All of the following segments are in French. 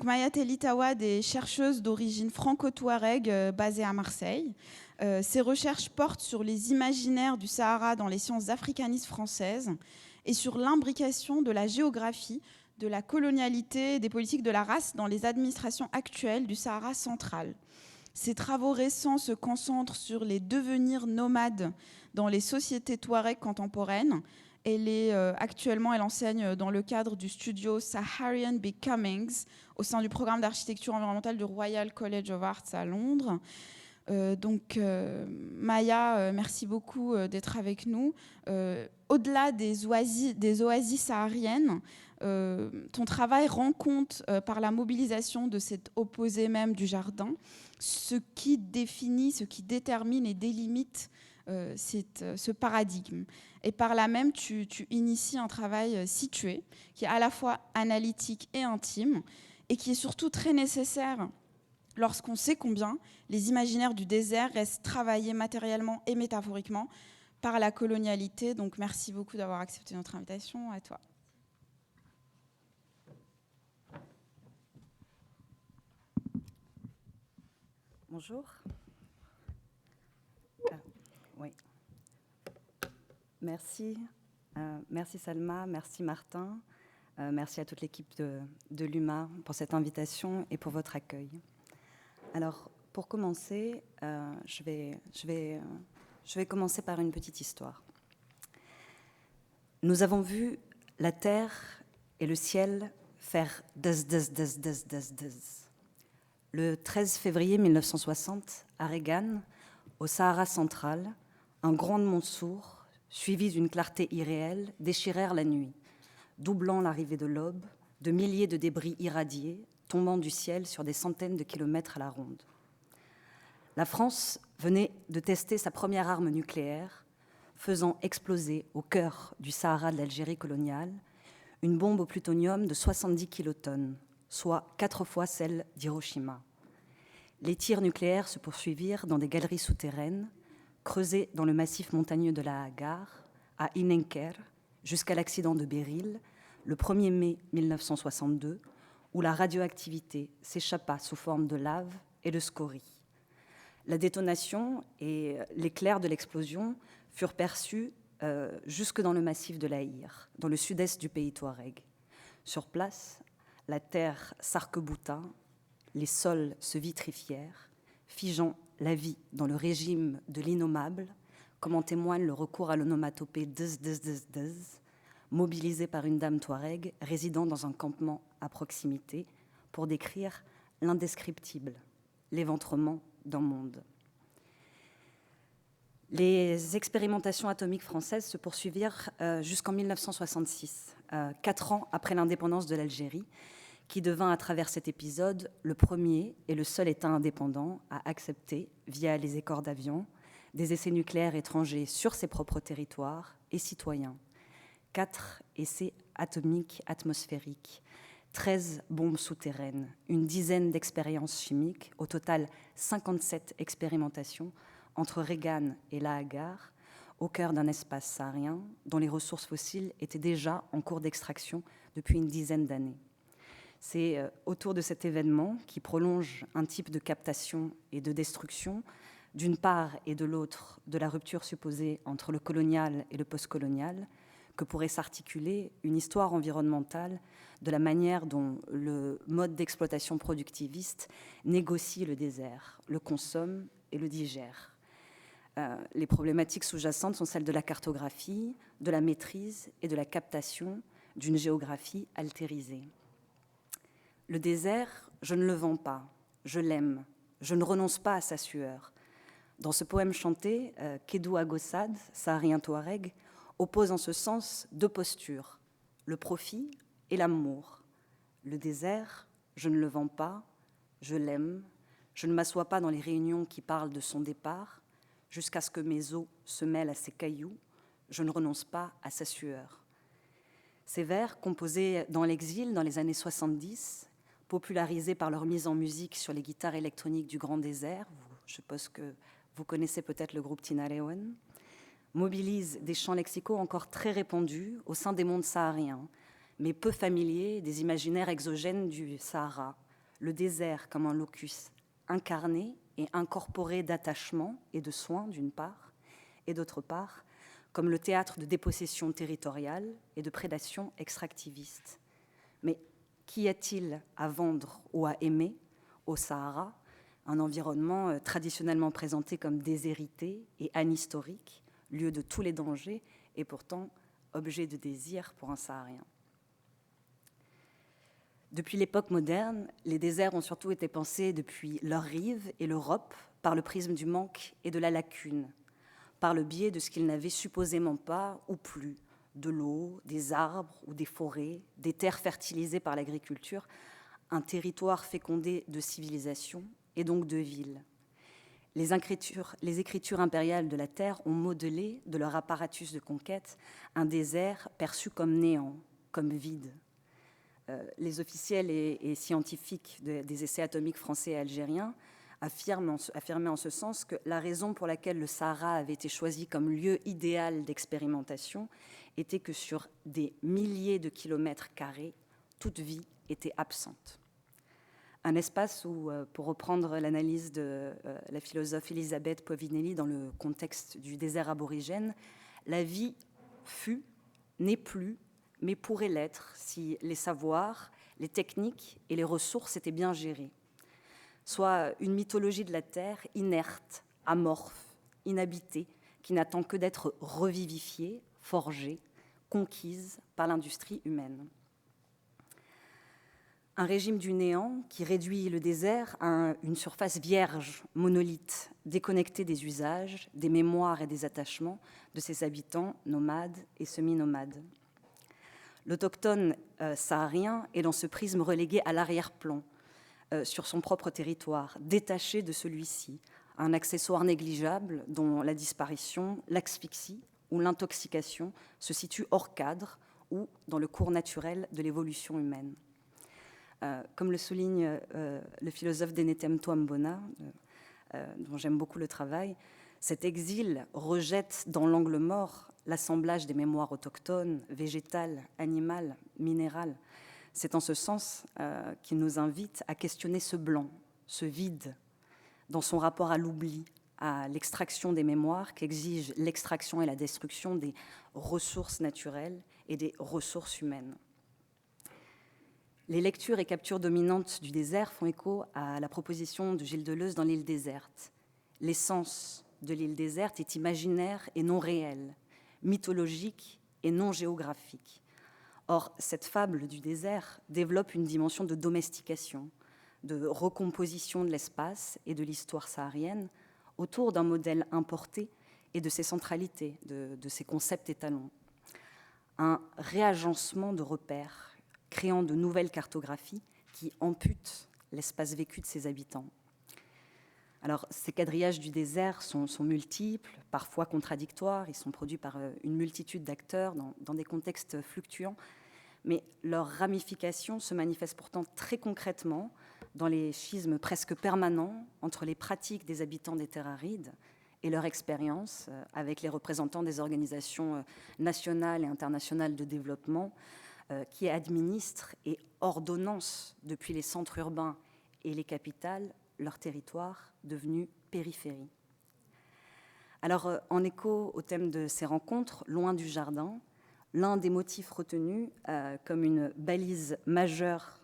Maya Telitawad est chercheuse d'origine franco-touareg basée à Marseille. Ses recherches portent sur les imaginaires du Sahara dans les sciences africanistes françaises et sur l'imbrication de la géographie, de la colonialité et des politiques de la race dans les administrations actuelles du Sahara central. Ses travaux récents se concentrent sur les devenirs nomades dans les sociétés touareg contemporaines. Actuellement, elle enseigne dans le cadre du studio Saharian Becomings au sein du programme d'architecture environnementale du Royal College of Arts à Londres. Maya, merci beaucoup d'être avec nous. Au-delà des oasis sahariennes, ton travail rend compte par la mobilisation de cet opposé même du jardin, ce qui définit, ce qui détermine et délimite ce paradigme. Et par là même, tu inities un travail situé, qui est à la fois analytique et intime, et qui est surtout très nécessaire lorsqu'on sait combien les imaginaires du désert restent travaillés matériellement et métaphoriquement par la colonialité. Donc merci beaucoup d'avoir accepté notre invitation. À toi. Bonjour. Oui. Merci. Merci Salma, merci Martin, merci à toute l'équipe de l'UMA pour cette invitation et pour votre accueil. Alors, pour commencer, je vais commencer par une petite histoire. Nous avons vu la terre et le ciel faire daz. Le 13 février 1960, à Regan, au Sahara central, un grondement sourd, suivi d'une clarté irréelle, déchirèrent la nuit, doublant l'arrivée de l'aube, de milliers de débris irradiés, tombant du ciel sur des centaines de kilomètres à la ronde. La France venait de tester sa première arme nucléaire, faisant exploser au cœur du Sahara de l'Algérie coloniale une bombe au plutonium de 70 kilotonnes, soit 4 fois celle d'Hiroshima. Les tirs nucléaires se poursuivirent dans des galeries souterraines, creusées dans le massif montagneux de la Hagar, à Inenker, jusqu'à l'accident de Beryl, le 1er mai 1962, où la radioactivité s'échappa sous forme de lave et de scorie. La détonation et l'éclair de l'explosion furent perçus jusque dans le massif de l'Aïr, dans le sud-est du pays touareg. Sur place, la terre s'arc-bouta, les sols se vitrifièrent, figeant la vie dans le régime de l'innommable, comme en témoigne le recours à l'onomatopée dz, mobilisé par une dame touareg résidant dans un campement à proximité pour décrire l'indescriptible, l'éventrement d'un monde. Les expérimentations atomiques françaises se poursuivirent jusqu'en 1966, 4 ans après l'indépendance de l'Algérie, qui devint à travers cet épisode le premier et le seul État indépendant à accepter, via les accords d'Avion, des essais nucléaires étrangers sur ses propres territoires et citoyens. 4 essais atomiques atmosphériques, 13 bombes souterraines, une dizaine d'expériences chimiques, au total 57 expérimentations entre Regan et La Hagar, au cœur d'un espace saharien dont les ressources fossiles étaient déjà en cours d'extraction depuis une dizaine d'années. C'est autour de cet événement qui prolonge un type de captation et de destruction, d'une part et de l'autre de la rupture supposée entre le colonial et le postcolonial, que pourrait s'articuler une histoire environnementale de la manière dont le mode d'exploitation productiviste négocie le désert, le consomme et le digère. Les problématiques sous-jacentes sont celles de la cartographie, de la maîtrise et de la captation d'une géographie altérisée. Le désert, je ne le vends pas, je l'aime, je ne renonce pas à sa sueur. Dans ce poème chanté, Kedou Agossad, saharien touareg, oppose en ce sens 2 postures, le profit et l'amour. Le désert, je ne le vends pas, je l'aime, je ne m'assois pas dans les réunions qui parlent de son départ, jusqu'à ce que mes os se mêlent à ses cailloux, je ne renonce pas à sa sueur. Ces vers, composés dans l'exil dans les années 70, popularisés par leur mise en musique sur les guitares électroniques du Grand Désert, je suppose que vous connaissez peut-être le groupe Tinariwen, mobilisent des champs lexicaux encore très répandus au sein des mondes sahariens, mais peu familiers des imaginaires exogènes du Sahara, le désert comme un locus incarné et incorporé d'attachement et de soins d'une part, et d'autre part, comme le théâtre de dépossession territoriale et de prédation extractiviste. Mais qu'y a-t-il à vendre ou à aimer au Sahara, un environnement traditionnellement présenté comme déshérité et anhistorique, lieu de tous les dangers et pourtant objet de désir pour un Saharien? Depuis l'époque moderne, les déserts ont surtout été pensés depuis leurs rives et l'Europe par le prisme du manque et de la lacune, par le biais de ce qu'ils n'avaient supposément pas ou plus, de l'eau, des arbres ou des forêts, des terres fertilisées par l'agriculture, un territoire fécondé de civilisation et donc de villes. Les écritures impériales de la terre ont modelé de leur apparatus de conquête un désert perçu comme néant, comme vide. Les officiels et scientifiques des essais atomiques français et algériens affirmaient en ce sens que la raison pour laquelle le Sahara avait été choisi comme lieu idéal d'expérimentation était que sur des milliers de kilomètres carrés, toute vie était absente. Un espace où, pour reprendre l'analyse de la philosophe Elisabeth Povinelli dans le contexte du désert aborigène, la vie fut, n'est plus, mais pourrait l'être si les savoirs, les techniques et les ressources étaient bien gérés. Soit une mythologie de la Terre inerte, amorphe, inhabitée, qui n'attend que d'être revivifiée, forgée, conquise par l'industrie humaine. Un régime du néant qui réduit le désert à une surface vierge, monolithe, déconnectée des usages, des mémoires et des attachements de ses habitants nomades et semi-nomades. L'autochtone saharien est dans ce prisme relégué à l'arrière-plan, sur son propre territoire, détaché de celui-ci, un accessoire négligeable dont la disparition, l'asphyxie ou l'intoxication se situent hors cadre ou dans le cours naturel de l'évolution humaine. Comme le souligne le philosophe Denetemto Ambona, dont j'aime beaucoup le travail, cet exil rejette dans l'angle mort l'assemblage des mémoires autochtones, végétales, animales, minérales. C'est en ce sens qu'il nous invite à questionner ce blanc, ce vide, dans son rapport à l'oubli, à l'extraction des mémoires qu'exige l'extraction et la destruction des ressources naturelles et des ressources humaines. Les lectures et captures dominantes du désert font écho à la proposition de Gilles Deleuze dans l'île déserte. L'essence de l'île déserte est imaginaire et non réelle, mythologique et non géographique. Or, cette fable du désert développe une dimension de domestication, de recomposition de l'espace et de l'histoire saharienne autour d'un modèle importé et de ses centralités, de ses concepts étalons. Un réagencement de repères, créant de nouvelles cartographies qui amputent l'espace vécu de ses habitants. Alors, ces quadrillages du désert sont multiples, parfois contradictoires, ils sont produits par une multitude d'acteurs dans des contextes fluctuants, mais leurs ramifications se manifestent pourtant très concrètement dans les schismes presque permanents entre les pratiques des habitants des terres arides et leur expérience avec les représentants des organisations nationales et internationales de développement qui administrent et ordonnancent depuis les centres urbains et les capitales leur territoire devenu périphérie. Alors, en écho au thème de ces rencontres, loin du jardin, l'un des motifs retenus comme une balise majeure,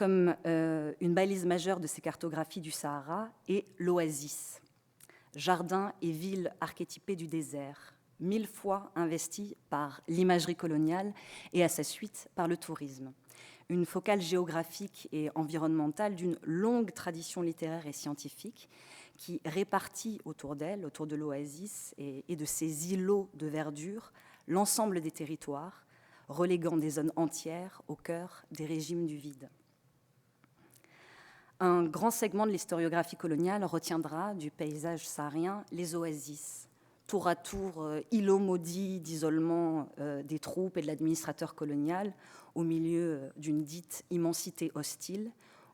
une balise majeure de ces cartographies du Sahara est l'oasis, jardin et ville archétypée du désert, 1000 fois investie par l'imagerie coloniale et à sa suite par le tourisme. Une focale géographique et environnementale d'une longue tradition littéraire et scientifique qui répartit autour d'elle, autour de l'oasis et de ses îlots de verdure, l'ensemble des territoires, reléguant des zones entières au cœur des régimes du vide. Un grand segment de l'historiographie coloniale retiendra du paysage saharien les oasis, tour à tour îlots maudits d'isolement des troupes et de l'administrateur colonial au milieu d'une dite immensité hostile,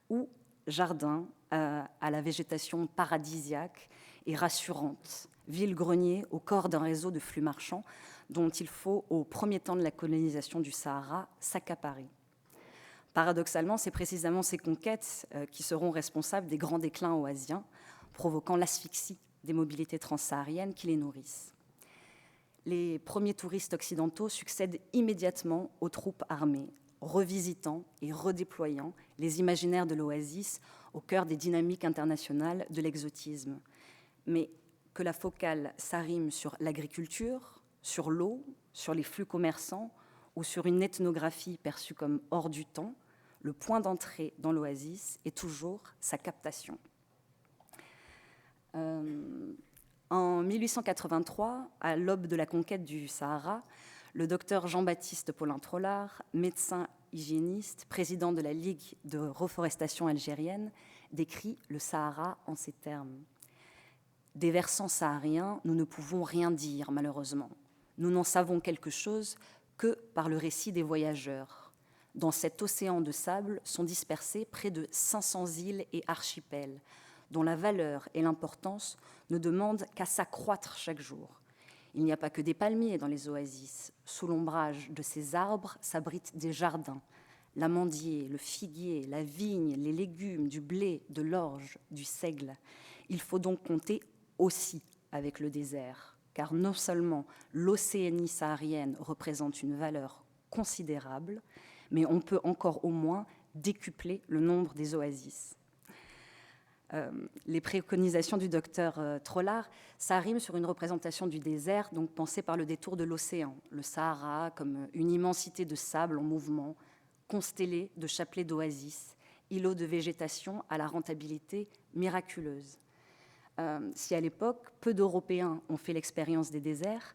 ou jardin à la végétation paradisiaque et rassurante, ville-grenier au corps d'un réseau de flux marchands dont il faut, au premier temps de la colonisation du Sahara, s'accaparer. Paradoxalement, c'est précisément ces conquêtes qui seront responsables des grands déclins oasiens, provoquant l'asphyxie des mobilités transsahariennes qui les nourrissent. Les premiers touristes occidentaux succèdent immédiatement aux troupes armées, revisitant et redéployant les imaginaires de l'oasis au cœur des dynamiques internationales de l'exotisme. Mais que la focale s'arrime sur l'agriculture, sur l'eau, sur les flux commerçants ou sur une ethnographie perçue comme hors du temps, le point d'entrée dans l'oasis est toujours sa captation. En 1883, à l'aube de la conquête du Sahara, le docteur Jean-Baptiste Paulin-Trollard, médecin hygiéniste, président de la Ligue de reforestation algérienne, décrit le Sahara en ces termes. Des versants sahariens, nous ne pouvons rien dire, malheureusement. Nous n'en savons quelque chose que par le récit des voyageurs. Dans cet océan de sable sont dispersées près de 500 îles et archipels, dont la valeur et l'importance ne demandent qu'à s'accroître chaque jour. Il n'y a pas que des palmiers dans les oasis. Sous l'ombrage de ces arbres s'abritent des jardins. L'amandier, le figuier, la vigne, les légumes, du blé, de l'orge, du seigle. Il faut donc compter aussi avec le désert, car non seulement l'Océanie saharienne représente une valeur considérable, mais on peut encore au moins décupler le nombre des oasis. Les préconisations du docteur Trollard, ça rime sur une représentation du désert, donc pensée par le détour de l'océan, le Sahara comme une immensité de sable en mouvement, constellée de chapelets d'oasis, îlots de végétation à la rentabilité miraculeuse. Si à l'époque, peu d'Européens ont fait l'expérience des déserts,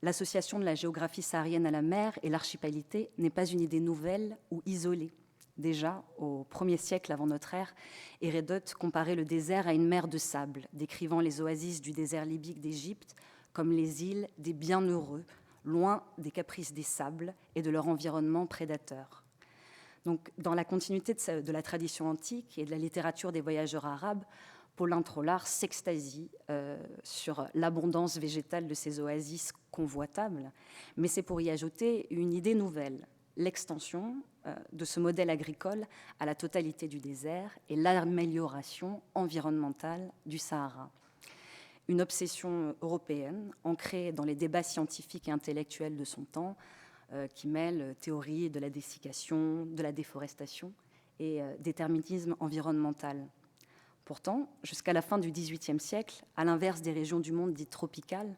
l'association de la géographie saharienne à la mer et l'archipalité n'est pas une idée nouvelle ou isolée. Déjà, au 1er siècle avant notre ère, Hérodote comparait le désert à une mer de sable, décrivant les oasis du désert libyque d'Égypte comme les îles des bienheureux, loin des caprices des sables et de leur environnement prédateur. Donc, dans la continuité de la tradition antique et de la littérature des voyageurs arabes, Paulin-Trollard s'extasie sur l'abondance végétale de ces oasis convoitables, mais c'est pour y ajouter une idée nouvelle, l'extension de ce modèle agricole à la totalité du désert et l'amélioration environnementale du Sahara. Une obsession européenne ancrée dans les débats scientifiques et intellectuels de son temps qui mêle théorie de la dessiccation, de la déforestation et déterminisme environnemental. Pourtant, jusqu'à la fin du XVIIIe siècle, à l'inverse des régions du monde dites tropicales,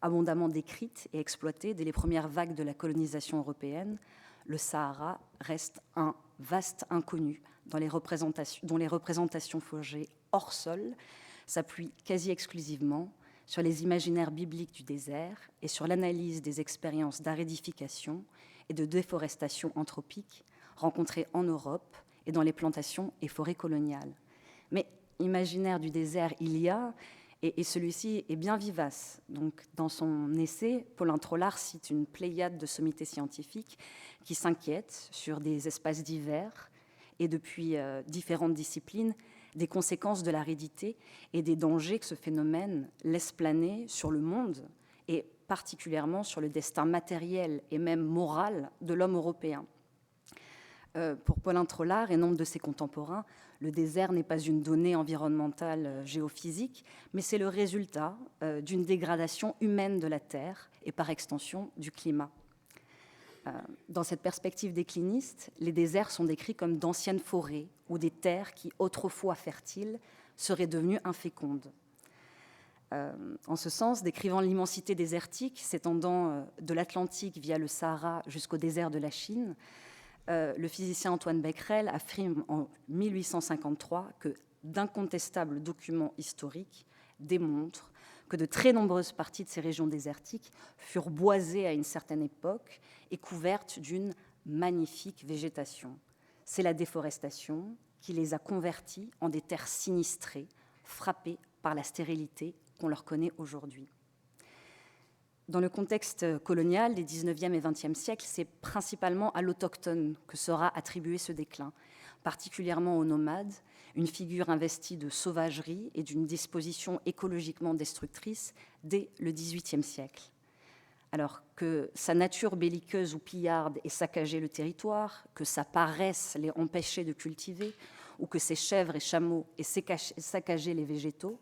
abondamment décrites et exploitées dès les premières vagues de la colonisation européenne, le Sahara reste un vaste inconnu dont les représentations forgées hors sol s'appuient quasi exclusivement sur les imaginaires bibliques du désert et sur l'analyse des expériences d'aridification et de déforestation anthropique rencontrées en Europe et dans les plantations et forêts coloniales. Mais imaginaire du désert il y a, et celui-ci est bien vivace. Donc, dans son essai, Paulin-Trollard cite une pléiade de sommités scientifiques qui s'inquiètent sur des espaces divers et depuis différentes disciplines des conséquences de l'aridité et des dangers que ce phénomène laisse planer sur le monde et particulièrement sur le destin matériel et même moral de l'homme européen. Pour Paulin-Trollard et nombre de ses contemporains, le désert n'est pas une donnée environnementale géophysique, mais c'est le résultat d'une dégradation humaine de la Terre et par extension du climat. Dans cette perspective décliniste, les déserts sont décrits comme d'anciennes forêts ou des terres qui, autrefois fertiles, seraient devenues infécondes. En ce sens, décrivant l'immensité désertique s'étendant de l'Atlantique via le Sahara jusqu'au désert de la Chine, le physicien Antoine Becquerel affirme en 1853 que d'incontestables documents historiques démontrent que de très nombreuses parties de ces régions désertiques furent boisées à une certaine époque et couvertes d'une magnifique végétation. C'est la déforestation qui les a converties en des terres sinistrées, frappées par la stérilité qu'on leur connaît aujourd'hui. Dans le contexte colonial des 19e et 20e siècles, c'est principalement à l'autochtone que sera attribué ce déclin, particulièrement aux nomades, une figure investie de sauvagerie et d'une disposition écologiquement destructrice dès le XVIIIe siècle. Alors que sa nature belliqueuse ou pillarde ait saccagé le territoire, que sa paresse l'ait empêché de cultiver, ou que ses chèvres et chameaux aient saccagé les végétaux,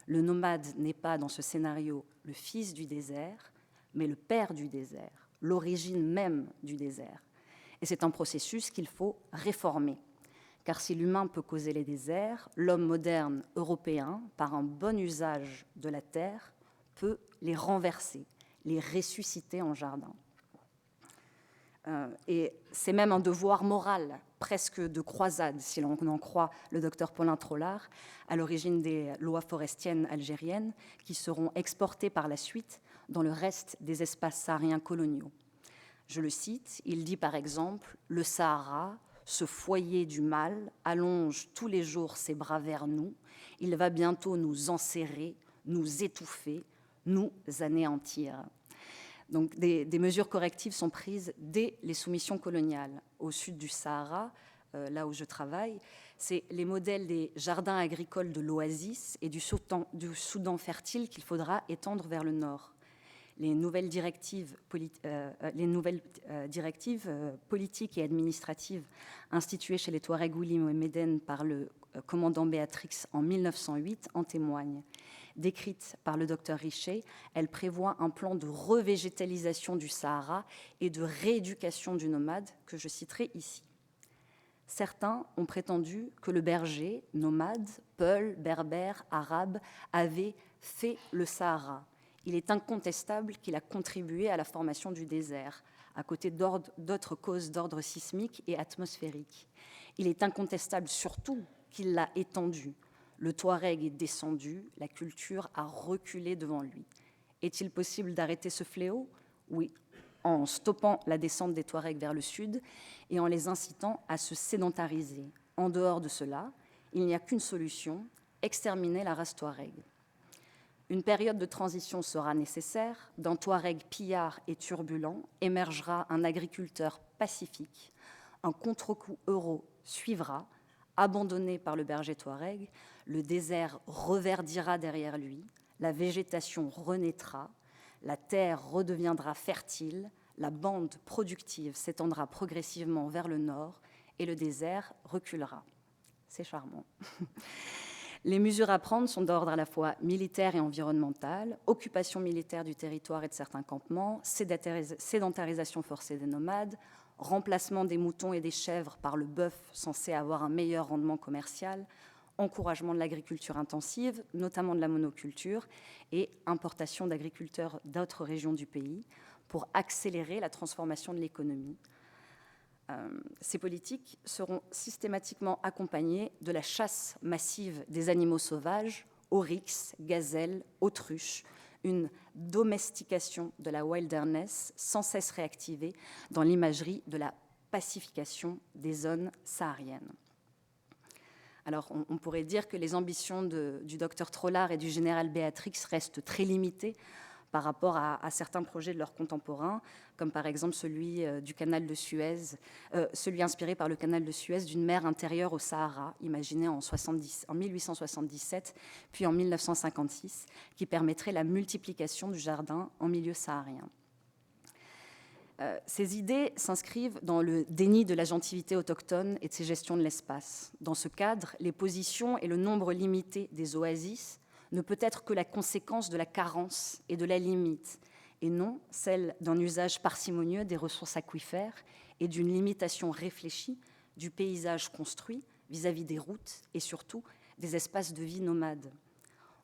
le nomade n'est pas dans ce scénario le fils du désert, mais le père du désert, l'origine même du désert. Et c'est un processus qu'il faut réformer. Car si l'humain peut causer les déserts, l'homme moderne européen, par un bon usage de la terre, peut les renverser, les ressusciter en jardin. Et c'est même un devoir moral, presque de croisade, si l'on en croit le docteur Paulin Trollard, à l'origine des lois forestiennes algériennes, qui seront exportées par la suite dans le reste des espaces sahariens coloniaux. Je le cite, il dit par exemple « Le Sahara, ce foyer du mal, allonge tous les jours ses bras vers nous, il va bientôt nous enserrer, nous étouffer, nous anéantir ». Donc des mesures correctives sont prises dès les soumissions coloniales. Au sud du Sahara, là où je travaille, c'est les modèles des jardins agricoles de l'Oasis et du Soudan fertile qu'il faudra étendre vers le nord. Les nouvelles directives politiques et administratives instituées chez les Touaregs Oulim et Médène par le commandant Béatrix en 1908 en témoignent. Décrite par le docteur Richer, elle prévoit un plan de revégétalisation du Sahara et de rééducation du nomade que je citerai ici. Certains ont prétendu que le berger, nomade, peul, berbère, arabe, avait fait le Sahara. Il est incontestable qu'il a contribué à la formation du désert, à côté d'autres causes d'ordre sismique et atmosphérique. Il est incontestable surtout qu'il l'a étendu. Le Touareg est descendu, la culture a reculé devant lui. Est-il possible d'arrêter ce fléau ? Oui, en stoppant la descente des Touaregs vers le sud et en les incitant à se sédentariser. En dehors de cela, il n'y a qu'une solution, exterminer la race Touareg. Une période de transition sera nécessaire. D'un Touareg pillard et turbulent émergera un agriculteur pacifique. Un contre-coup euro suivra. Abandonné par le berger Touareg, le désert reverdira derrière lui, la végétation renaîtra, la terre redeviendra fertile, la bande productive s'étendra progressivement vers le nord et le désert reculera. C'est charmant. Les mesures à prendre sont d'ordre à la fois militaire et environnemental, occupation militaire du territoire et de certains campements, sédentarisation forcée des nomades, remplacement des moutons et des chèvres par le bœuf censé avoir un meilleur rendement commercial, encouragement de l'agriculture intensive, notamment de la monoculture, et importation d'agriculteurs d'autres régions du pays pour accélérer la transformation de l'économie. Ces politiques seront systématiquement accompagnées de la chasse massive des animaux sauvages, oryx, gazelles, autruches, une domestication de la wilderness sans cesse réactivée dans l'imagerie de la pacification des zones sahariennes. Alors, on pourrait dire que les ambitions du docteur Trollard et du général Béatrix restent très limitées par rapport à certains projets de leurs contemporains, comme par exemple celui du canal de Suez, celui inspiré par le canal de Suez d'une mer intérieure au Sahara, imaginé en 1877, puis en 1956, qui permettrait la multiplication du jardin en milieu saharien. Ces idées s'inscrivent dans le déni de l'agentivité autochtone et de ses gestions de l'espace. Dans ce cadre, les positions et le nombre limité des oasis ne peut être que la conséquence de la carence et de la limite, et non celle d'un usage parcimonieux des ressources aquifères et d'une limitation réfléchie du paysage construit vis-à-vis des routes et surtout des espaces de vie nomades.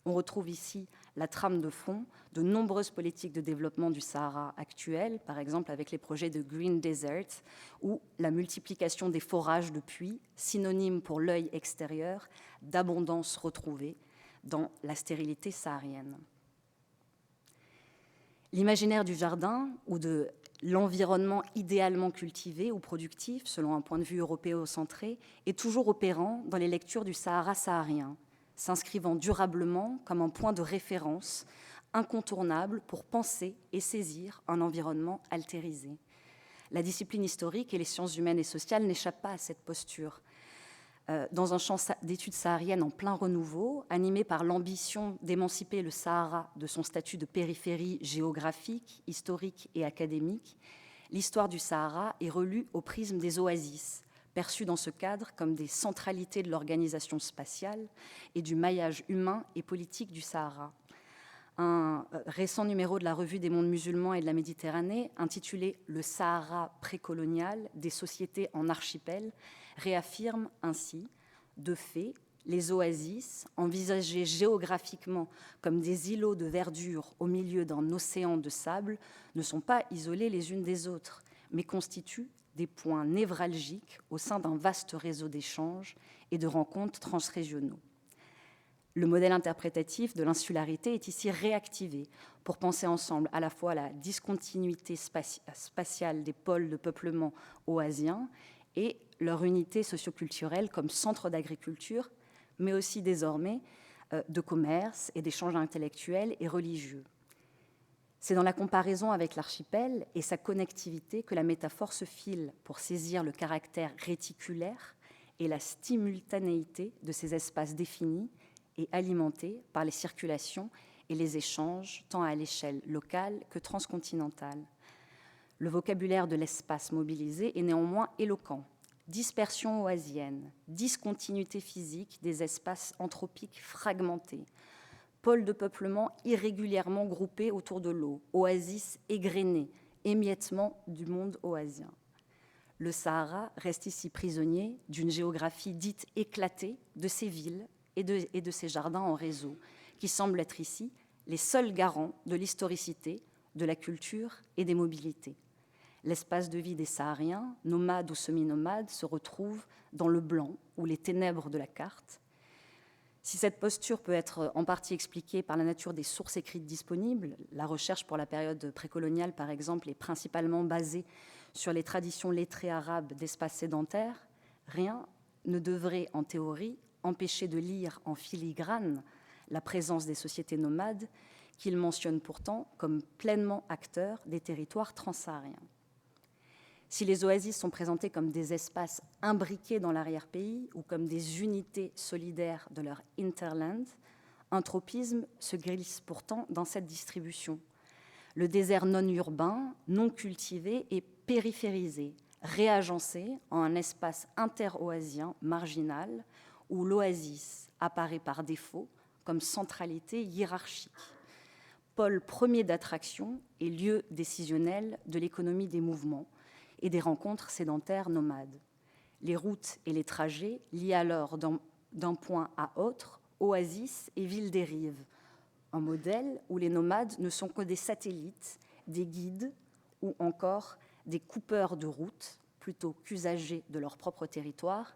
On retrouve ici la trame de fond de nombreuses politiques de développement du Sahara actuel, par exemple avec les projets de Green Desert ou la multiplication des forages de puits, synonyme pour l'œil extérieur d'abondance retrouvée dans la stérilité saharienne. L'imaginaire du jardin ou de l'environnement idéalement cultivé ou productif, selon un point de vue européocentré, est toujours opérant dans les lectures du Sahara saharien, s'inscrivant durablement comme un point de référence incontournable pour penser et saisir un environnement altérisé. La discipline historique et les sciences humaines et sociales n'échappent pas à cette posture. dans un champ d'études sahariennes en plein renouveau, animé par l'ambition d'émanciper le Sahara de son statut de périphérie géographique, historique et académique, l'histoire du Sahara est relue au prisme des oasis, perçues dans ce cadre comme des centralités de l'organisation spatiale et du maillage humain et politique du Sahara. Un récent numéro de la Revue des mondes musulmans et de la Méditerranée, intitulé « Le Sahara précolonial, des sociétés en archipel », réaffirme ainsi, de fait, les oasis, envisagées géographiquement comme des îlots de verdure au milieu d'un océan de sable, ne sont pas isolés les unes des autres, mais constituent des points névralgiques au sein d'un vaste réseau d'échanges et de rencontres transrégionaux. Le modèle interprétatif de l'insularité est ici réactivé pour penser ensemble à la fois la discontinuité spatiale des pôles de peuplement oasiens et leur unité socioculturelle comme centre d'agriculture, mais aussi désormais de commerce et d'échanges intellectuels et religieux. C'est dans la comparaison avec l'archipel et sa connectivité que la métaphore se file pour saisir le caractère réticulaire et la simultanéité de ces espaces définis et alimentés par les circulations et les échanges, tant à l'échelle locale que transcontinentale. Le vocabulaire de l'espace mobilisé est néanmoins éloquent. Dispersion oasienne, discontinuité physique des espaces anthropiques fragmentés, pôles de peuplement irrégulièrement groupés autour de l'eau, oasis égrenées, émiettement du monde oasien. Le Sahara reste ici prisonnier d'une géographie dite éclatée de ses villes et de ses jardins en réseau, qui semblent être ici les seuls garants de l'historicité, de la culture et des mobilités. L'espace de vie des Sahariens, nomades ou semi-nomades, se retrouve dans le blanc ou les ténèbres de la carte. Si cette posture peut être en partie expliquée par la nature des sources écrites disponibles, la recherche pour la période précoloniale, par exemple, est principalement basée sur les traditions lettrées arabes d'espaces sédentaires, rien ne devrait, en théorie, empêcher de lire en filigrane la présence des sociétés nomades qu'il mentionne pourtant comme pleinement acteurs des territoires transsahariens. Si les oasis sont présentés comme des espaces imbriqués dans l'arrière-pays ou comme des unités solidaires de leur hinterland, un tropisme se glisse pourtant dans cette distribution. Le désert non urbain, non cultivé et périphérisé, réagencé en un espace interoasien marginal où l'oasis apparaît par défaut comme centralité hiérarchique, pôle premier d'attraction et lieu décisionnel de l'économie des mouvements et des rencontres sédentaires nomades. Les routes et les trajets lient alors d'un point à autre oasis et villes des rives, un modèle où les nomades ne sont que des satellites, des guides ou encore des coupeurs de routes, plutôt qu'usagers de leur propre territoire,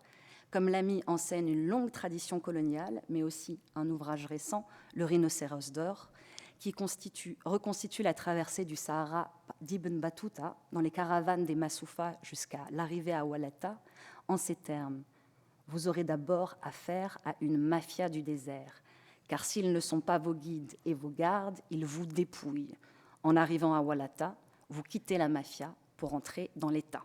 comme l'a mis en scène une longue tradition coloniale, mais aussi un ouvrage récent, Le Rhinocéros d'or, qui reconstitue la traversée du Sahara d'Ibn Battuta dans les caravanes des Massoufa jusqu'à l'arrivée à Walata, en ces termes. Vous aurez d'abord affaire à une mafia du désert, car s'ils ne sont pas vos guides et vos gardes, ils vous dépouillent. En arrivant à Walata, vous quittez la mafia pour entrer dans l'État.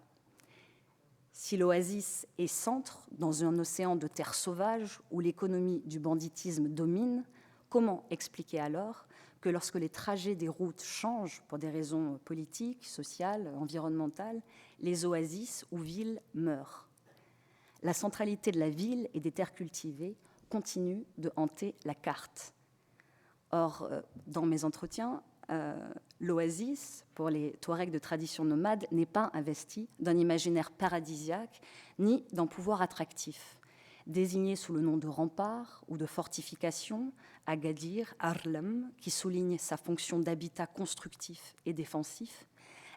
Si l'oasis est centre dans un océan de terre sauvage où l'économie du banditisme domine, comment expliquer alors que lorsque les trajets des routes changent pour des raisons politiques, sociales, environnementales, les oasis ou villes meurent? La centralité de la ville et des terres cultivées continue de hanter la carte. Or, dans mes entretiens, l'oasis, pour les Touaregs de tradition nomade, n'est pas investi d'un imaginaire paradisiaque ni d'un pouvoir attractif. Désignée sous le nom de rempart ou de fortification, Agadir, Arlem, qui souligne sa fonction d'habitat constructif et défensif,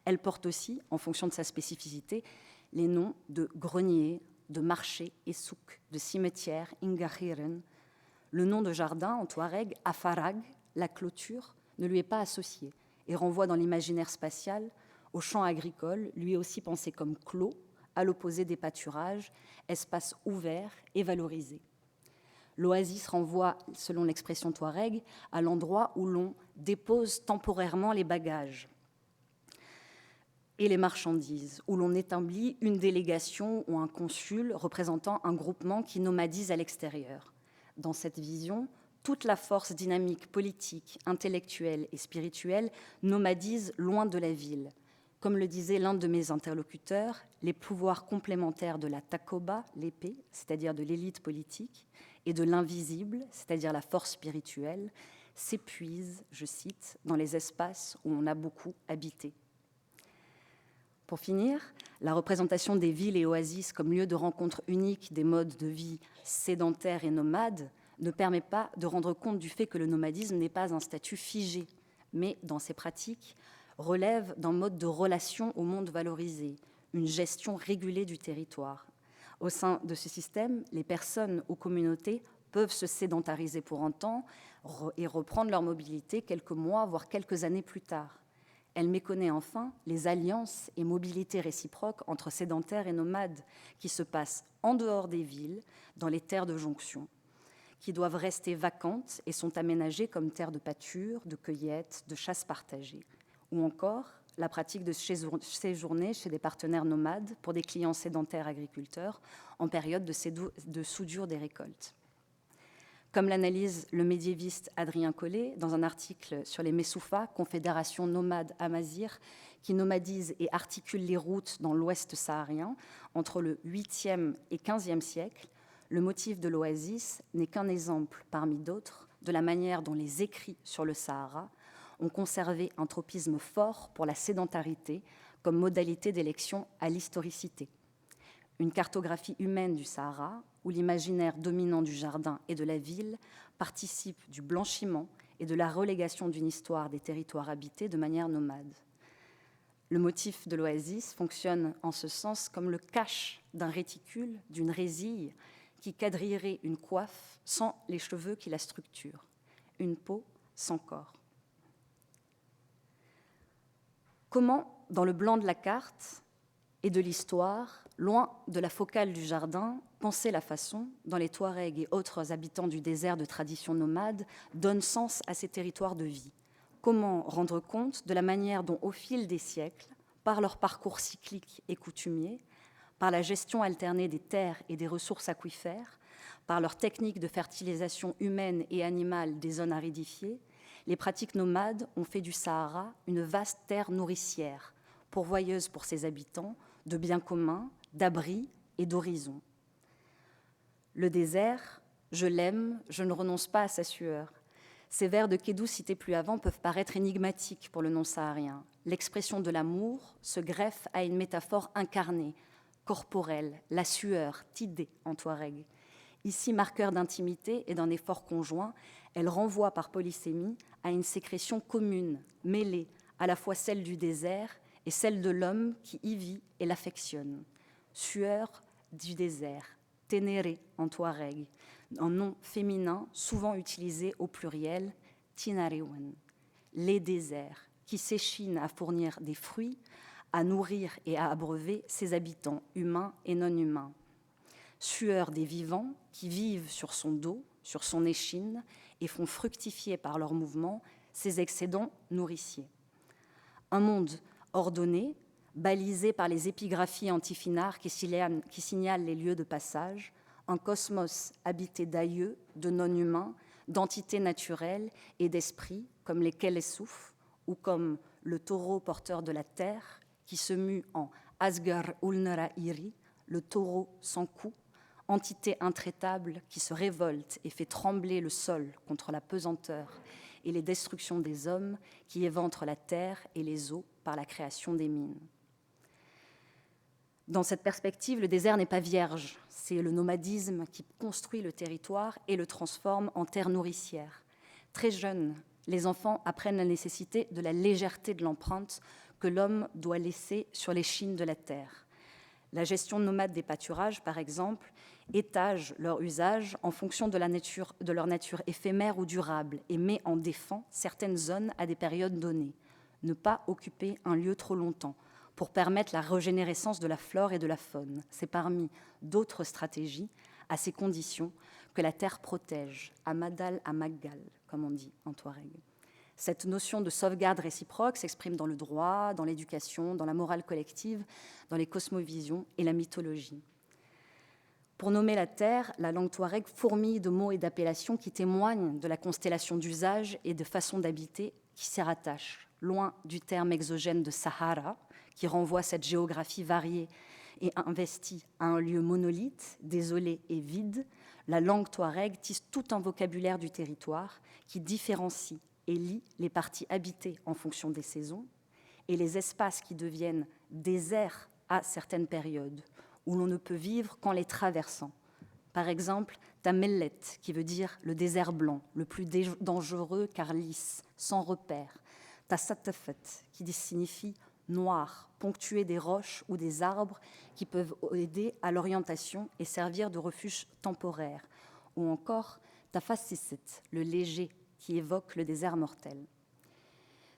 elle porte aussi, en fonction de sa spécificité, les noms de grenier, de marché et souk, de cimetière, Ingahiren. Le nom de jardin en touareg, Afarag, la clôture, ne lui est pas associé et renvoie dans l'imaginaire spatial au champ agricole, lui aussi pensé comme clos, à l'opposé des pâturages, espace ouvert et valorisé. L'oasis renvoie, selon l'expression touareg, à l'endroit où l'on dépose temporairement les bagages. et les marchandises, où l'on établit une délégation ou un consul représentant un groupement qui nomadise à l'extérieur. Dans cette vision, toute la force dynamique politique, intellectuelle et spirituelle nomadise loin de la ville. Comme le disait l'un de mes interlocuteurs, les pouvoirs complémentaires de la takoba, l'épée, c'est-à-dire de l'élite politique, et de l'invisible, c'est-à-dire la force spirituelle, s'épuisent, je cite, dans les espaces où on a beaucoup habité. Pour finir, la représentation des villes et oasis comme lieu de rencontre unique des modes de vie sédentaires et nomades ne permet pas de rendre compte du fait que le nomadisme n'est pas un statut figé, mais dans ses pratiques relève d'un mode de relation au monde valorisé, une gestion régulée du territoire. Au sein de ce système, les personnes ou communautés peuvent se sédentariser pour un temps et reprendre leur mobilité quelques mois, voire quelques années plus tard. Elle méconnaît enfin les alliances et mobilités réciproques entre sédentaires et nomades qui se passent en dehors des villes, dans les terres de jonction, qui doivent rester vacantes et sont aménagées comme terres de pâture, de cueillette, de chasse partagée. Ou encore la pratique de séjourner chez des partenaires nomades pour des clients sédentaires agriculteurs en période de soudure des récoltes. Comme l'analyse le médiéviste Adrien Collet dans un article sur les Messoufas, confédération nomade amazigh, qui nomadise et articule les routes dans l'ouest saharien entre le 8e et 15e siècle, le motif de l'oasis n'est qu'un exemple parmi d'autres de la manière dont les écrits sur le Sahara ont conservé un tropisme fort pour la sédentarité comme modalité d'élection à l'historicité. Une cartographie humaine du Sahara, où l'imaginaire dominant du jardin et de la ville participe du blanchiment et de la relégation d'une histoire des territoires habités de manière nomade. Le motif de l'oasis fonctionne en ce sens comme le cache d'un réticule, d'une résille qui quadrillerait une coiffe sans les cheveux qui la structurent, une peau sans corps. Comment, dans le blanc de la carte et de l'histoire, loin de la focale du jardin, penser la façon dont les Touaregs et autres habitants du désert de tradition nomade donnent sens à ces territoires de vie? Comment rendre compte de la manière dont, au fil des siècles, par leur parcours cyclique et coutumier, par la gestion alternée des terres et des ressources aquifères, par leur technique de fertilisation humaine et animale des zones aridifiées, les pratiques nomades ont fait du Sahara une vaste terre nourricière, pourvoyeuse pour ses habitants de biens communs, d'abris et d'horizons. Le désert, je l'aime, je ne renonce pas à sa sueur. Ces vers de Kédou cités plus avant peuvent paraître énigmatiques pour le non-saharien. L'expression de l'amour se greffe à une métaphore incarnée, corporelle, la sueur, tidée en touareg. Ici, marqueur d'intimité et d'un effort conjoint, elle renvoie par polysémie à une sécrétion commune, mêlée, à la fois celle du désert et celle de l'homme qui y vit et l'affectionne. Sueur du désert, ténéré en touareg, un nom féminin souvent utilisé au pluriel, tinarewen, les déserts, qui s'échinent à fournir des fruits, à nourrir et à abreuver ses habitants humains et non humains. Sueur des vivants qui vivent sur son dos, sur son échine, et font fructifier par leurs mouvements ses excédents nourriciers. Un monde ordonné, balisé par les épigraphies antifinars qui signalent les lieux de passage, un cosmos habité d'aïeux, de non-humains, d'entités naturelles et d'esprits comme les Kelessouf ou comme le taureau porteur de la terre qui se mue en Asgar Ulnara Iri, le taureau sans cou, entité intraitable qui se révolte et fait trembler le sol contre la pesanteur et les destructions des hommes qui éventrent la terre et les eaux par la création des mines. Dans cette perspective, le désert n'est pas vierge, c'est le nomadisme qui construit le territoire et le transforme en terre nourricière. Très jeunes, les enfants apprennent la nécessité de la légèreté de l'empreinte que l'homme doit laisser sur l'échine de la terre. La gestion nomade des pâturages, par exemple, étage leur usage en fonction de leur nature éphémère ou durable et met en défense certaines zones à des périodes données. Ne pas occuper un lieu trop longtemps pour permettre la régénérescence de la flore et de la faune. C'est parmi d'autres stratégies, à ces conditions, que la terre protège, à Madal à Maggal, comme on dit en touareg. Cette notion de sauvegarde réciproque s'exprime dans le droit, dans l'éducation, dans la morale collective, dans les cosmovisions et la mythologie. Pour nommer la terre, la langue touareg fourmille de mots et d'appellations qui témoignent de la constellation d'usages et de façons d'habiter qui s'y rattachent, loin du terme exogène de Sahara, qui renvoie à cette géographie variée et investie à un lieu monolithe, désolé et vide. La langue touareg tisse tout un vocabulaire du territoire qui différencie et lie les parties habitées en fonction des saisons et les espaces qui deviennent déserts à certaines périodes, où l'on ne peut vivre qu'en les traversant. Par exemple, Tamellet, qui veut dire le désert blanc, le plus dangereux car lisse, sans repère. Tassatefet, qui signifie noir, ponctué des roches ou des arbres qui peuvent aider à l'orientation et servir de refuge temporaire. Ou encore Tafassiset, le léger, qui évoque le désert mortel.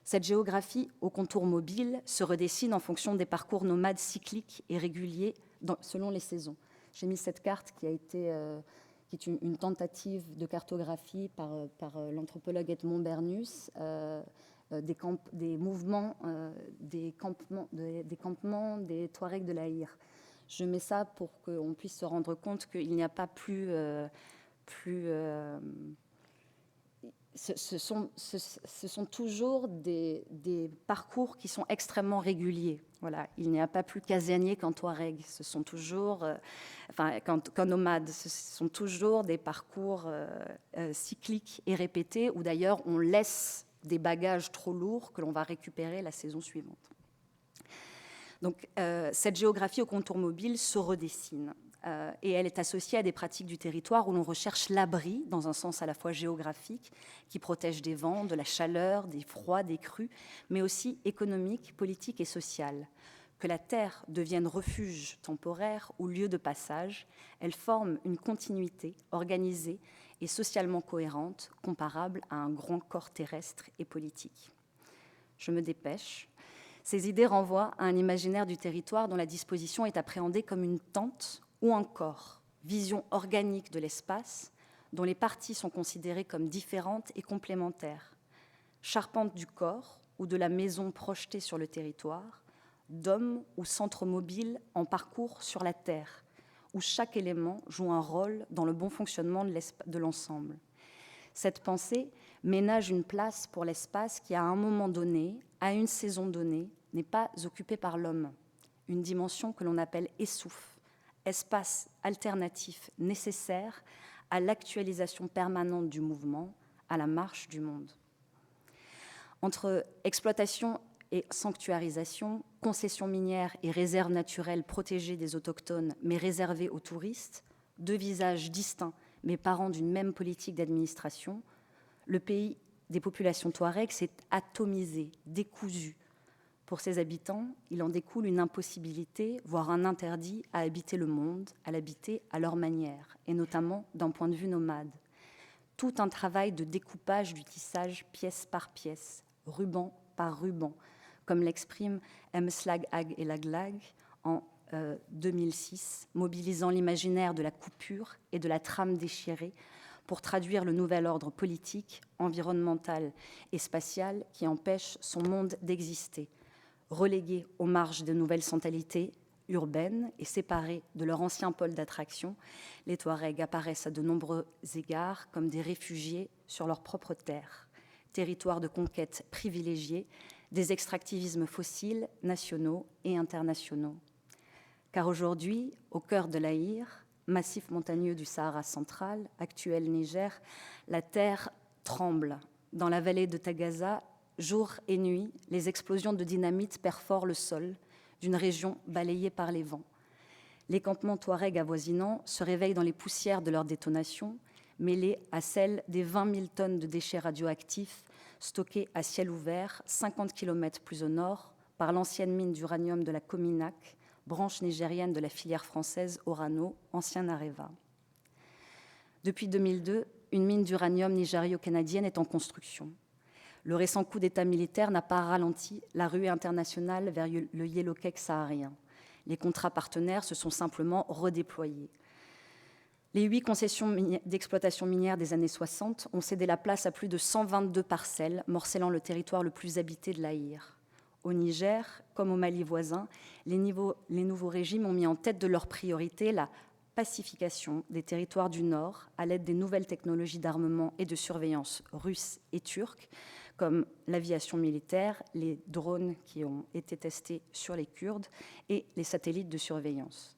Cette géographie aux contours mobiles se redessine en fonction des parcours nomades cycliques et réguliers selon les saisons. J'ai mis cette carte qui est une tentative de cartographie par l'anthropologue Edmond Bernus des mouvements, des campements des Touaregs de l'Aïr. Je mets ça pour qu'on puisse se rendre compte qu'il n'y a pas ce sont toujours des parcours qui sont extrêmement réguliers. Voilà. Il n'y a pas plus casanier qu'en Touareg. Ce sont toujours, qu'en nomade. Ce sont toujours des parcours cycliques et répétés, où d'ailleurs on laisse des bagages trop lourds que l'on va récupérer la saison suivante. Donc, cette géographie au contour mobile se redessine. Et elle est associée à des pratiques du territoire où l'on recherche l'abri, dans un sens à la fois géographique, qui protège des vents, de la chaleur, des froids, des crues, mais aussi économique, politique et social. Que la terre devienne refuge temporaire ou lieu de passage, elle forme une continuité organisée et socialement cohérente, comparable à un grand corps terrestre et politique. Je me dépêche. Ces idées renvoient à un imaginaire du territoire dont la disposition est appréhendée comme une tente ou encore vision organique de l'espace dont les parties sont considérées comme différentes et complémentaires, charpente du corps ou de la maison projetée sur le territoire, dôme ou centre mobile en parcours sur la terre, où chaque élément joue un rôle dans le bon fonctionnement de l'ensemble. Cette pensée ménage une place pour l'espace qui, à un moment donné, à une saison donnée, n'est pas occupée par l'homme, une dimension que l'on appelle essouf, espace alternatif nécessaire à l'actualisation permanente du mouvement, à la marche du monde. Entre exploitation et sanctuarisation, concessions minières et réserves naturelles protégées des autochtones mais réservées aux touristes, deux visages distincts mais parents d'une même politique d'administration, le pays des populations touaregs s'est atomisé, décousu. Pour ses habitants, il en découle une impossibilité, voire un interdit à habiter le monde, à l'habiter à leur manière, et notamment d'un point de vue nomade. Tout un travail de découpage du tissage pièce par pièce, ruban par ruban, comme l'exprime Mslag Ag et Laglag en 2006, mobilisant l'imaginaire de la coupure et de la trame déchirée pour traduire le nouvel ordre politique, environnemental et spatial qui empêche son monde d'exister. Relégués aux marges de nouvelles centralités urbaines et séparés de leur ancien pôle d'attraction, les Touaregs apparaissent à de nombreux égards comme des réfugiés sur leur propre terre, territoire de conquête privilégié des extractivismes fossiles, nationaux et internationaux. Car aujourd'hui, au cœur de l'Aïr, massif montagneux du Sahara central, actuel Niger, la terre tremble. Dans la vallée de Tagaza, jour et nuit, les explosions de dynamite perforent le sol d'une région balayée par les vents. Les campements touaregs avoisinants se réveillent dans les poussières de leur détonation, mêlées à celles des 20 000 tonnes de déchets radioactifs stockés à ciel ouvert, 50 km plus au nord, par l'ancienne mine d'uranium de la Cominac, branche nigérienne de la filière française Orano, ancien Areva. Depuis 2002, une mine d'uranium nigério-canadienne est en construction. Le récent coup d'État militaire n'a pas ralenti la ruée internationale vers le Yellow Cake saharien. Les contrats partenaires se sont simplement redéployés. Les 8 concessions d'exploitation minière des années 60 ont cédé la place à plus de 122 parcelles, morcellant le territoire le plus habité de l'Aïr. Au Niger, comme au Mali voisin, les nouveaux régimes ont mis en tête de leurs priorités la pacification des territoires du Nord à l'aide des nouvelles technologies d'armement et de surveillance russes et turques, comme l'aviation militaire, les drones qui ont été testés sur les Kurdes et les satellites de surveillance.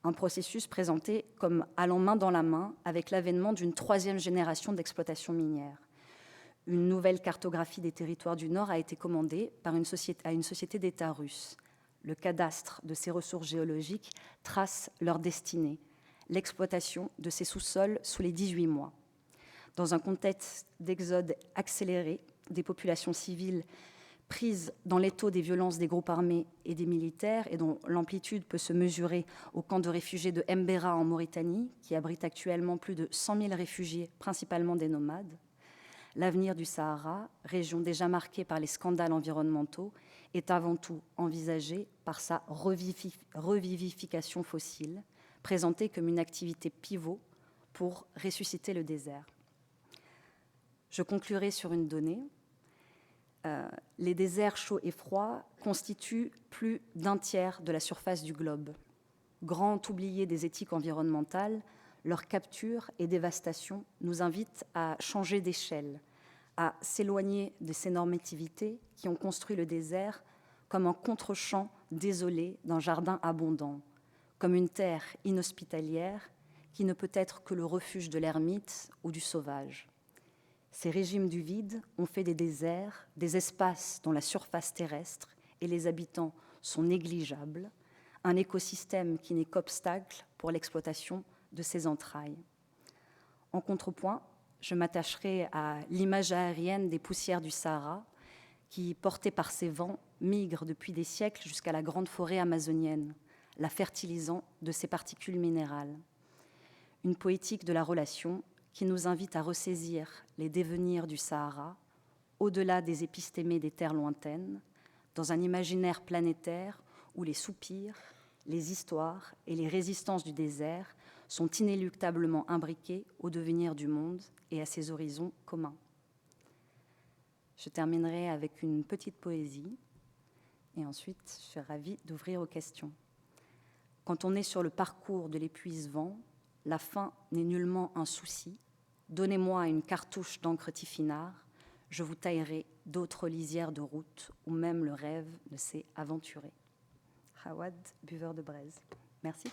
Un processus présenté comme allant main dans la main avec l'avènement d'une 3e génération d'exploitation minière. Une nouvelle cartographie des territoires du Nord a été commandée à une société d'État russe. Le cadastre de ces ressources géologiques trace leur destinée, l'exploitation de ces sous-sols sous les 18 mois. Dans un contexte d'exode accéléré des populations civiles prises dans l'étau des violences des groupes armés et des militaires et dont l'amplitude peut se mesurer au camp de réfugiés de Mbera en Mauritanie, qui abrite actuellement plus de 100 000 réfugiés, principalement des nomades. L'avenir du Sahara, région déjà marquée par les scandales environnementaux, est avant tout envisagé par sa revivification fossile, présentée comme une activité pivot pour ressusciter le désert. Je conclurai sur une donnée. Les déserts chauds et froids constituent plus d'un tiers de la surface du globe. Grand oubliés des éthiques environnementales, leur capture et dévastation nous invitent à changer d'échelle, à s'éloigner de ces normativités qui ont construit le désert comme un contre-champ désolé d'un jardin abondant, comme une terre inhospitalière qui ne peut être que le refuge de l'ermite ou du sauvage. Ces régimes du vide ont fait des déserts, des espaces dont la surface terrestre et les habitants sont négligeables, un écosystème qui n'est qu'obstacle pour l'exploitation de ses entrailles. En contrepoint, je m'attacherai à l'image aérienne des poussières du Sahara qui, portées par ces vents, migrent depuis des siècles jusqu'à la grande forêt amazonienne, la fertilisant de ses particules minérales. Une poétique de la relation qui nous invite à ressaisir les devenirs du Sahara, au-delà des épistémés des terres lointaines, dans un imaginaire planétaire où les soupirs, les histoires et les résistances du désert sont inéluctablement imbriqués au devenir du monde et à ses horizons communs. Je terminerai avec une petite poésie et ensuite je suis ravie d'ouvrir aux questions. Quand on est sur le parcours de l'épuisement, la fin n'est nullement un souci. Donnez-moi une cartouche d'encre Tifinard, je vous taillerai d'autres lisières de route où même le rêve ne s'est aventuré. Jawad, buveur de braise. Merci.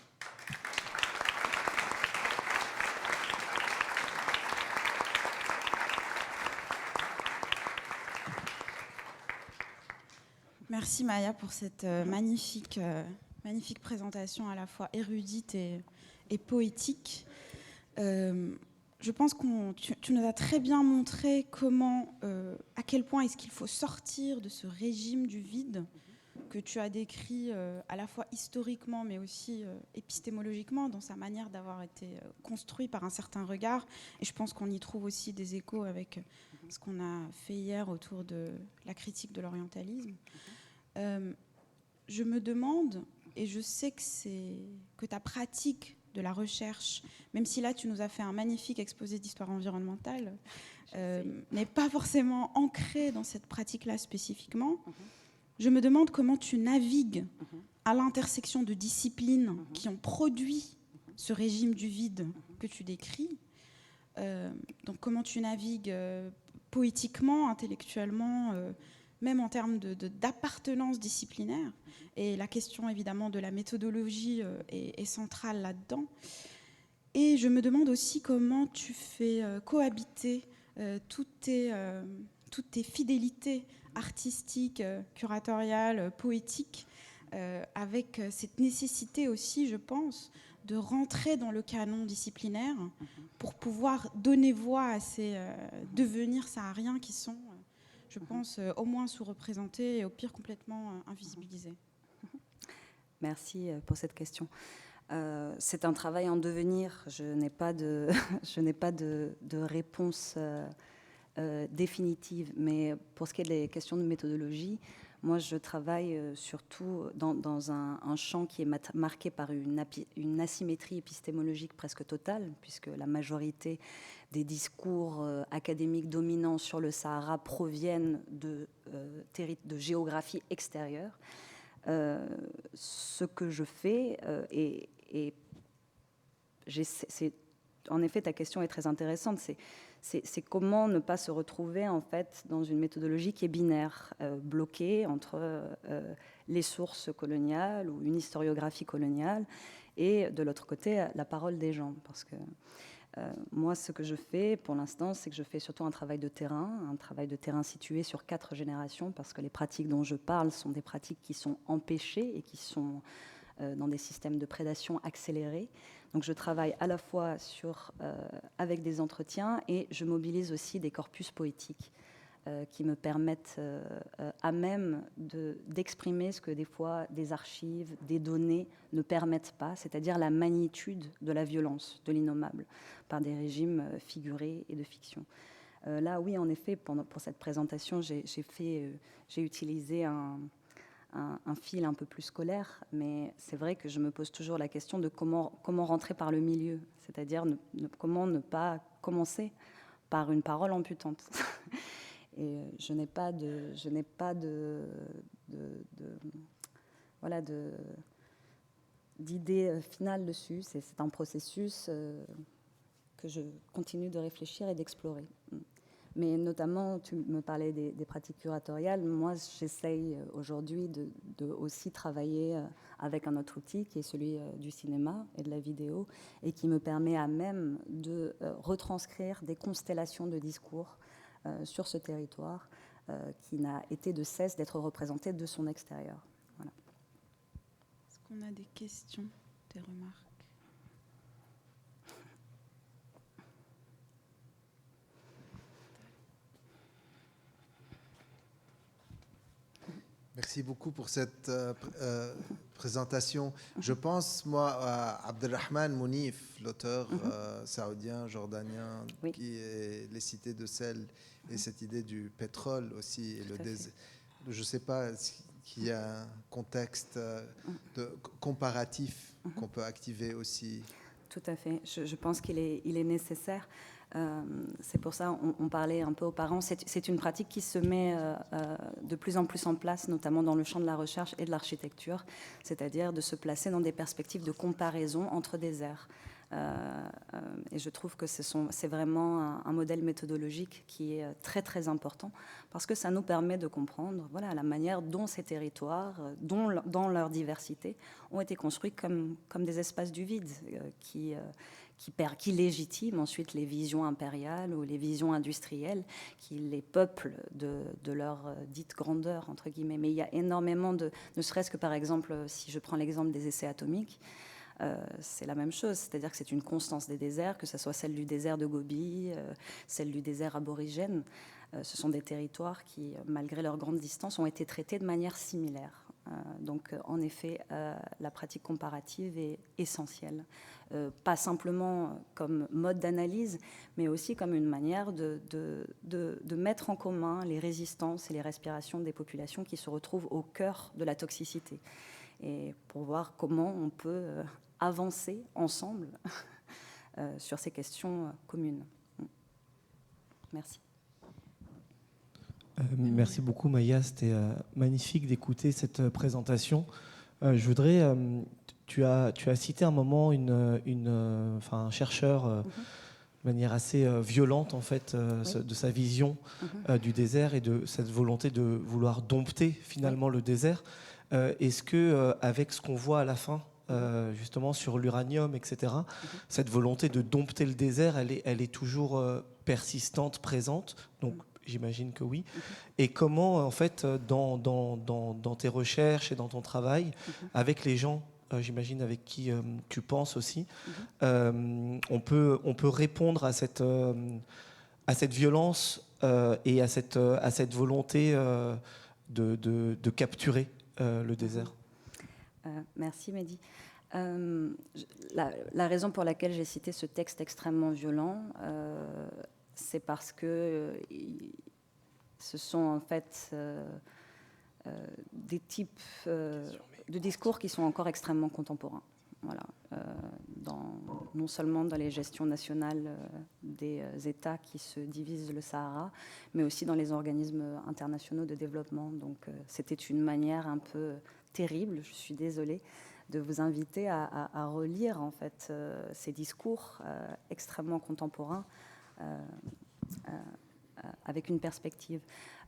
Merci Maya pour cette magnifique présentation à la fois érudite et poétique. Je pense que tu nous as très bien montré à quel point est-ce qu'il faut sortir de ce régime du vide que tu as décrit à la fois historiquement mais aussi épistémologiquement dans sa manière d'avoir été construit par un certain regard. Et je pense qu'on y trouve aussi des échos avec ce qu'on a fait hier autour de la critique de l'orientalisme. Je me demande, et je sais que ta pratique de la recherche, même si là tu nous as fait un magnifique exposé d'histoire environnementale, n'est pas forcément ancrée dans cette pratique-là spécifiquement. Je me demande comment tu navigues à l'intersection de disciplines qui ont produit ce régime du vide que tu décris. Donc comment tu navigues poétiquement, intellectuellement, même en termes d'appartenance disciplinaire. Et la question, évidemment, de la méthodologie est centrale là-dedans. Et je me demande aussi comment tu fais cohabiter toutes tes fidélités artistiques, curatoriales, poétiques, avec cette nécessité aussi, je pense, de rentrer dans le canon disciplinaire pour pouvoir donner voix à ces devenirs sahariens qui sont... je pense, au moins sous-représentés et au pire complètement invisibilisés. Merci pour cette question. C'est un travail en devenir. Je n'ai pas de réponse définitive. Mais pour ce qui est des questions de méthodologie, Moi, je travaille surtout dans un champ qui est marqué par une asymétrie épistémologique presque totale, puisque la majorité des discours académiques dominants sur le Sahara proviennent de géographie extérieure. Ce que je fais, en effet, ta question est très intéressante, c'est comment ne pas se retrouver en fait dans une méthodologie qui est binaire, bloquée entre les sources coloniales ou une historiographie coloniale et de l'autre côté la parole des gens. Parce que moi, ce que je fais pour l'instant, c'est que je fais surtout un travail de terrain situé sur 4 générations, parce que les pratiques dont je parle sont des pratiques qui sont empêchées et qui sont dans des systèmes de prédation accélérés. Donc je travaille à la fois avec des entretiens et je mobilise aussi des corpus poétiques qui me permettent à même d'exprimer ce que des fois des archives, des données ne permettent pas, c'est-à-dire la magnitude de la violence, de l'innommable, par des régimes figurés et de fiction. Là, oui, en effet, pour cette présentation, j'ai utilisé un fil un peu plus scolaire, mais c'est vrai que je me pose toujours la question de comment rentrer par le milieu, c'est-à-dire comment ne pas commencer par une parole amputante. Et je n'ai pas d'idée finale dessus. C'est un processus que je continue de réfléchir et d'explorer. Mais notamment, tu me parlais des pratiques curatoriales. Moi, j'essaye aujourd'hui de aussi travailler avec un autre outil qui est celui du cinéma et de la vidéo, et qui me permet à même de retranscrire des constellations de discours sur ce territoire qui n'a été de cesse d'être représenté de son extérieur. Voilà. Est-ce qu'on a des questions, des remarques ? Merci beaucoup pour cette présentation. Je pense, moi, à Abdelrahman Mounif, l'auteur saoudien, jordanien, oui, qui est Les Cités de sel, et cette idée du pétrole aussi. Et je ne sais pas s'il y a un contexte comparatif qu'on peut activer aussi. Tout à fait. Je pense qu'il est nécessaire. C'est pour ça on parlait un peu aux parents. C'est une pratique qui se met de plus en plus en place, notamment dans le champ de la recherche et de l'architecture, c'est-à-dire de se placer dans des perspectives de comparaison entre des aires. Et je trouve que c'est vraiment un modèle méthodologique qui est très très important, parce que ça nous permet de comprendre, voilà, la manière dont ces territoires, dans leur diversité, ont été construits comme des espaces du vide qui légitiment ensuite les visions impériales ou les visions industrielles, qui les peuplent de leur dite grandeur, entre guillemets. Mais il y a énormément ne serait-ce que par exemple, si je prends l'exemple des essais atomiques, c'est la même chose, c'est-à-dire que c'est une constance des déserts, que ce soit celle du désert de Gobi, celle du désert aborigène. Ce sont des territoires qui, malgré leur grande distance, ont été traités de manière similaire. Donc, en effet, la pratique comparative est essentielle. Pas simplement comme mode d'analyse, mais aussi comme une manière de mettre en commun les résistances et les respirations des populations qui se retrouvent au cœur de la toxicité. Et pour voir comment on peut avancer ensemble sur ces questions communes. Merci. Merci beaucoup, Maya. C'était magnifique d'écouter cette présentation. Je voudrais... Tu as cité un moment un chercheur de manière assez violente, en fait, oui, de sa vision du désert et de cette volonté de vouloir dompter finalement le désert. Est-ce que, avec ce qu'on voit à la fin, justement sur l'uranium, etc., cette volonté de dompter le désert, elle est toujours persistante, présente? Donc, j'imagine que oui. Et comment, en fait, dans tes recherches et dans ton travail, avec les gens, j'imagine avec qui tu penses aussi, on peut répondre à cette violence et à cette volonté de capturer le désert. Merci Mehdi. La raison pour laquelle j'ai cité ce texte extrêmement violent, c'est parce que ce sont en fait des types de discours qui sont encore extrêmement contemporains. Voilà, non seulement dans les gestions nationales des États qui se divisent le Sahara, mais aussi dans les organismes internationaux de développement. Donc c'était une manière un peu terrible, je suis désolée, de vous inviter à relire en fait ces discours extrêmement contemporains avec une perspective.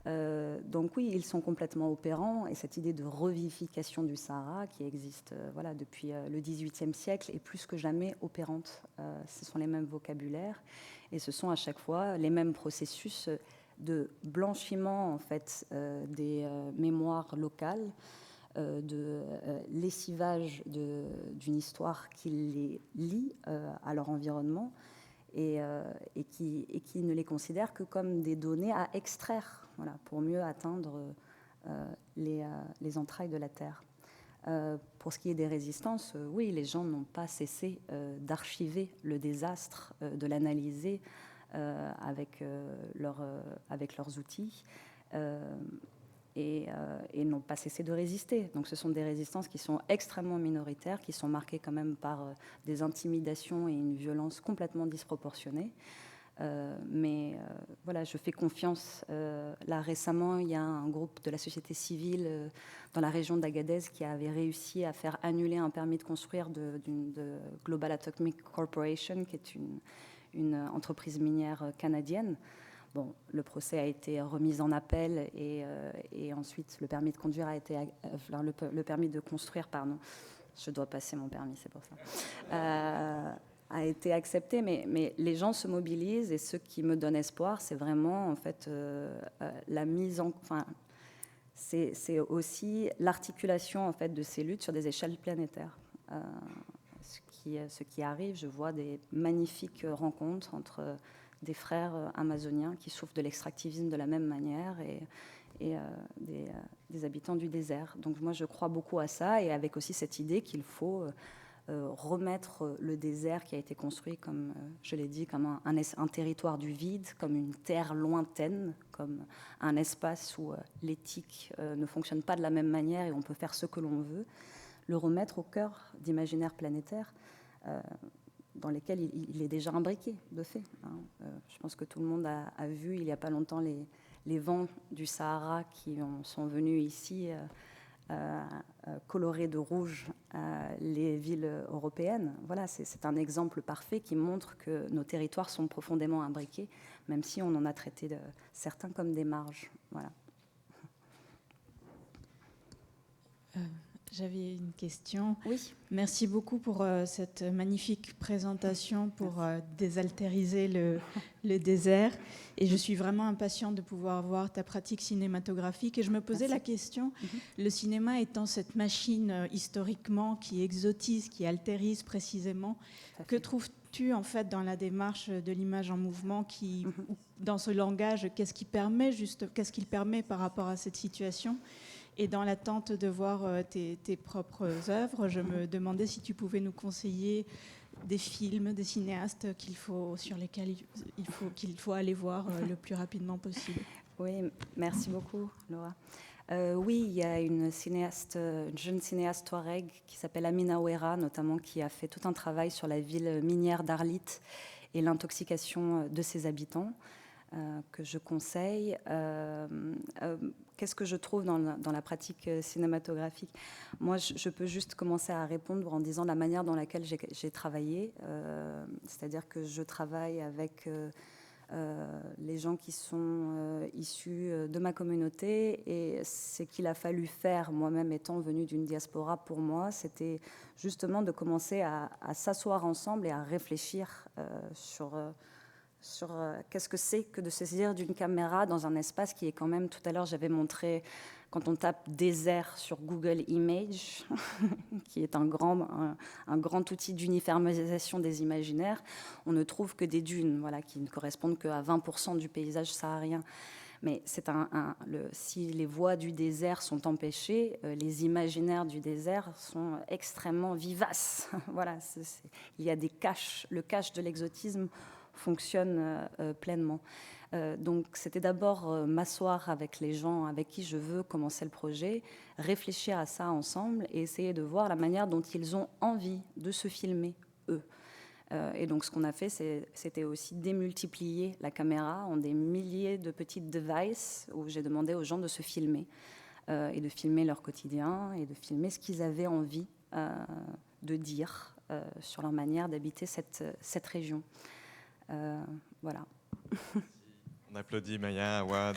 Donc oui, ils sont complètement opérants, et cette idée de revivification du Sahara qui existe voilà, depuis le XVIIIe siècle est plus que jamais opérante. Ce sont les mêmes vocabulaires et ce sont à chaque fois les mêmes processus de blanchiment en fait, des mémoires locales, de lessivage d'une histoire qui les lie à leur environnement et qui ne les considère que comme des données à extraire, voilà, pour mieux atteindre les entrailles de la Terre. Pour ce qui est des résistances, oui, les gens n'ont pas cessé d'archiver le désastre, de l'analyser avec leurs outils. Et n'ont pas cessé de résister. Donc ce sont des résistances qui sont extrêmement minoritaires, qui sont marquées quand même par des intimidations et une violence complètement disproportionnée. Mais voilà, je fais confiance. Là, récemment, il y a un groupe de la société civile dans la région d'Agadez qui avait réussi à faire annuler un permis de construire de Global Atomic Corporation, qui est une entreprise minière canadienne. Bon, le procès a été remis en appel et ensuite le permis de conduire a été, le permis de construire, pardon, je dois passer mon permis, c'est pour ça, a été accepté, mais les gens se mobilisent et ce qui me donne espoir, c'est vraiment en fait la mise en, enfin, c'est aussi l'articulation en fait de ces luttes sur des échelles planétaires. Ce qui arrive, je vois des magnifiques rencontres entre des frères amazoniens qui souffrent de l'extractivisme de la même manière et des habitants du désert. Donc moi, je crois beaucoup à ça, et avec aussi cette idée qu'il faut remettre le désert qui a été construit, comme je l'ai dit, comme un territoire du vide, comme une terre lointaine, comme un espace où l'éthique ne fonctionne pas de la même manière et on peut faire ce que l'on veut, le remettre au cœur d'imaginaires planétaires dans lesquels il est déjà imbriqué, de fait. Je pense que tout le monde a vu, il n'y a pas longtemps, les vents du Sahara qui sont venus ici colorer de rouge les villes européennes. Voilà, c'est un exemple parfait qui montre que nos territoires sont profondément imbriqués, même si on en a traité certains comme des marges. Voilà. J'avais une question. Oui. Merci beaucoup pour cette magnifique présentation pour désaltériser le désert. Et je suis vraiment impatiente de pouvoir voir ta pratique cinématographique. Et je me posais la question, le cinéma étant cette machine historiquement qui exotise, qui altérise précisément, que trouves-tu en fait dans la démarche de l'image en mouvement qui, dans ce langage, qu'est-ce qu'il permet par rapport à cette situation ? Et dans l'attente de voir tes propres œuvres, je me demandais si tu pouvais nous conseiller des films, des cinéastes sur lesquels qu'il faut aller voir le plus rapidement possible. Oui, merci beaucoup, Laura. Oui, il y a une jeune cinéaste touareg qui s'appelle Amina Ouera, notamment, qui a fait tout un travail sur la ville minière d'Arlit et l'intoxication de ses habitants. Que je conseille. Qu'est-ce que je trouve dans la pratique cinématographique ? Moi, je peux juste commencer à répondre en disant la manière dans laquelle j'ai travaillé. C'est-à-dire que je travaille avec les gens qui sont issus de ma communauté, et ce qu'il a fallu faire, moi-même étant venue d'une diaspora, pour moi, c'était justement de commencer à s'asseoir ensemble et à réfléchir sur qu'est-ce que c'est que de se saisir d'une caméra dans un espace qui est quand même, tout à l'heure j'avais montré, quand on tape désert sur Google Images, qui est un grand outil d'uniformisation des imaginaires, on ne trouve que des dunes, voilà, qui ne correspondent qu'à 20% du paysage saharien. Mais si les voies du désert sont empêchées, les imaginaires du désert sont extrêmement vivaces. Voilà, il y a le cache de l'exotisme fonctionne pleinement. Donc c'était d'abord m'asseoir avec les gens avec qui je veux commencer le projet, réfléchir à ça ensemble et essayer de voir la manière dont ils ont envie de se filmer, eux. Et donc ce qu'on a fait, c'était aussi démultiplier la caméra en des milliers de petites devices où j'ai demandé aux gens de se filmer et de filmer leur quotidien et de filmer ce qu'ils avaient envie de dire sur leur manière d'habiter cette région. Voilà. On applaudit Maya, Awad.